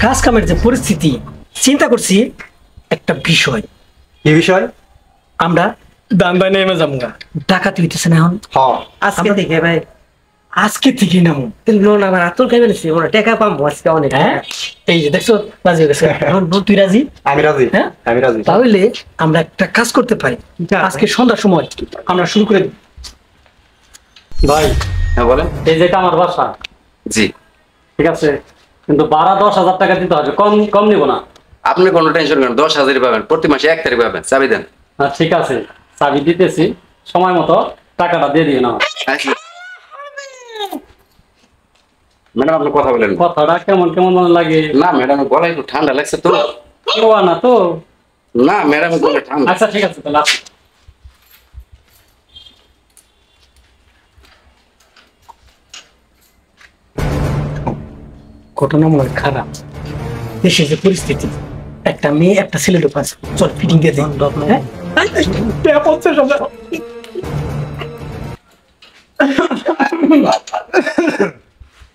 কাজ কামের যে পরিস্থিতি চিন্তা করছি একটা বিষয়। কি বিষয়? আমরা দান্দায় নেমে যাবো না, ডাকাতি হইতেছে না এখন। আজকে থেকে ভাই, আজকে থেকে নামো। লোন আমার আতুল খাই ফেলেছি, ওরা টাকা পাবো আজকে অনেক। হ্যাঁ এই যে দেখছো রাজি হয়ে গেছে। এখন বল তুই রাজি? আমি রাজি। হ্যাঁ আমি রাজি। তাহলে আমরা একটা কাজ করতে পারি, আজকে সন্ধ্যার সময় আমরা শুরু করে দিই। ভাই হ্যাঁ বলেন। এই যেটা আমার বাসা, জি ঠিক আছে, কিন্তু ভাড়া 10,000 টাকা দিতে হবে, কম কম নিব না। আপনি কোনো টেনশন করেন, 10,000 পাবেন, প্রতি মাসে 1 তারিখ পাবেন। চাবি দেন। ঠিক আছে, চাবি দিতেছি, সময় মতো টাকাটা দিয়ে দিবেন আমার। ম্যাডাম আপনি কথা বলেন। কথাটা কেমন কেমন মনে লাগে? না ম্যাডাম গলা একটু ঠান্ডা লাগছে তো। না তো। না ম্যাডাম গলা ঠান্ডা। আচ্ছা ঠিক আছে তাহলে আসি। ঘটনা মনে খারাপ, দেশের যে পরিস্থিতি, একটা মেয়ে একটা ছেলে লোক আছে, চল ফিটিং দিয়ে দিই। হ্যাঁ?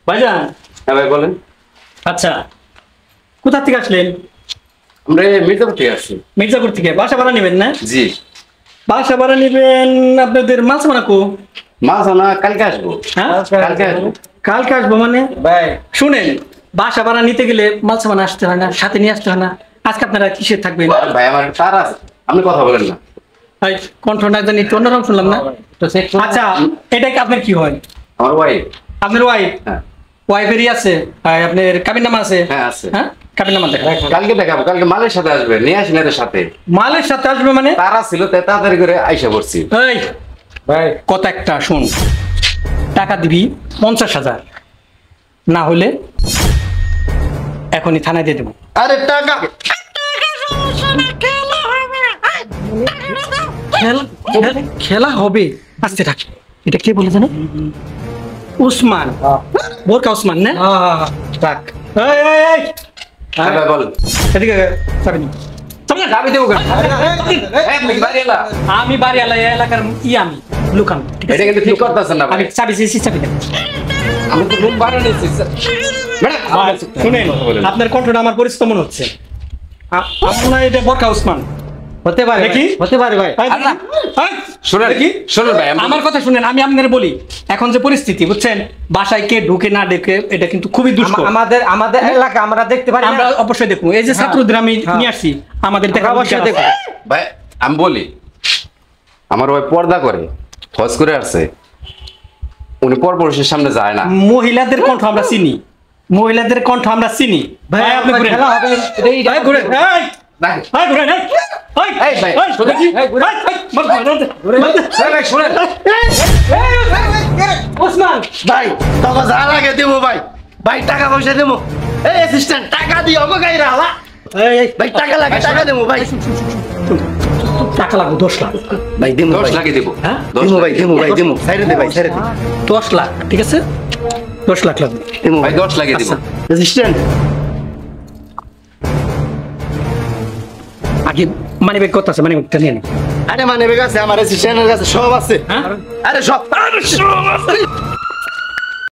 ভাইজান। হ্যাঁ ভাই বলেন। আচ্ছা কোথা থেকে আসলেন? আমরা মির্জাপুর থেকে আসছি। মির্জাপুর থেকে। বাসা ভাড়া নেবেন না? জি। বাসা ভাড়া নেবেন। আপনাদের মাছ মানাকো? মাছ আনা কালকে আসবো। হ্যাঁ কালকে আসবো। কালকে আসবো মানে? ভাই শুনেন, বাসা ভাড়া নিতে গেলে মাছ মানা আসতে হয় না, সাথে নিয়ে আসতে হয় না। আজকে আপনারা কিসে থাকবেন? ভাই আমার তার আছে, আপনি কথা বলেন না। কণ্ঠ না জানি একটু অন্যরকম শুনলাম না। আচ্ছা এটা কি আপনার কি হয়? আমার ওয়াইফ। আপনার ওয়াইফ? হ্যাঁ। ওয়াইফেরই আছে? আপনার কাবিন নামা আছে? হ্যাঁ আছে। হ্যাঁ কাবিন নামা দেখা। কালকে দেখাবো, কালকে মালের সাথে আসবে, নিয়ে আসেন এদের সাথে। মালের সাথে আসবে মানে? তারা ছিল তাই তাড়াতাড়ি করে আইসা পড়ছি। এই ভাই কথা একটা শুন, টাকা দিবি 50,000, না হলে এখনই থানায় দিয়ে দেবো। আরে টাকা খেলা হবে। আসতে থাক। এটা কে বলে জানো? উসমান, বোরকা উসমান না? টাক এই এই এই হ্যাঁ ভাই বলেন। এদিকে চাবি নি। চাবি দেবো কেন? আপনি কি বাড়িওয়ালা? আমি বাড়িওয়ালা, এই এলাকার আমি লুকান। ঠিক আছে? এটা কিন্তু ঠিক করতেছেন না ভাই। আমি চাবি চেয়েছি, চাবি দেন। আমি তো রুম ভাড়া নিয়েছি স্যার। ম্যাডাম শুনেন, আপনার কণ্ঠটা আমার পরিচিত মনে হচ্ছে। আপনার এটা বোরকা উসমান হতে পারে, দেখি? হতে পারে ভাই। এই দেখি? এই, শুনেন দেখি? শুনেন ভাই আমার কথা শুনেন, আমি আপনাদের বলি, এখন যে পরিস্থিতি বুঝছেন, বাসায় কে ঢুকে না ঢুকে এটা কিন্তু খুবই দুষ্কর। আমাদের আমাদের এলাকা আমরা দেখতে পারি আমরা না। অবশ্যই দেখবো। এই যে ছাত্রদের আমি নিয়ে আসছি, আমাদের দেখা অবশ্যই অবশ্যই দেখবো। দেখবো। ভাই আমি বলি, আমার ওই পর্দা করে ফজ করে আসছে, উনি পরপুরুষের সামনে যায় না। মহিলাদের কণ্ঠ আমরা চিনি, মহিলাদের কণ্ঠ আমরা চিনি। ভাই আপনি ঘুরেন। খেলা হবে এই ভাই ঘুরেন। এই, ভাই এই ঘুরেন, এই, এই, এই ভাই, এই, শুনেন। দেখি? এই, ঘুরেন, এই, মার, মার, মার, মার, ভাই, ভাই শুনেন। ওসমান, ভাই টাকা যা লাগে দেবো ভাই। ভাই টাকা পয়সা দেবো। এই অ্যাসিস্ট্যান্ট টাকা দিও আমাকে গাইরা হালা। এই, ভাই টাকা লাগে, টাকা দেবো ভাই। টাকা লাগবে 10 লাখ। ভাই দেবো 10 ভাই। লাখই দেবো। হ্যাঁ? 10 দেবো লাখ। ভাই, দেবো ভাই, দেবো। সাইডে দে ভাই, সাইডে দে। 10 লাখ, ঠিক আছে? 10 লাখ লাগবে। দেবো ভাই 10 লাখই দেবো। অ্যাসিস্ট্যান্ট আগে মানি ব্যাগ কত আছে? মানি ব্যাগটা নিয়ে নে। আরে মানে কাছে আমার অ্যাসিস্ট্যান্টের কাছে সব আছে। হ্যাঁ? আরে সব আছে।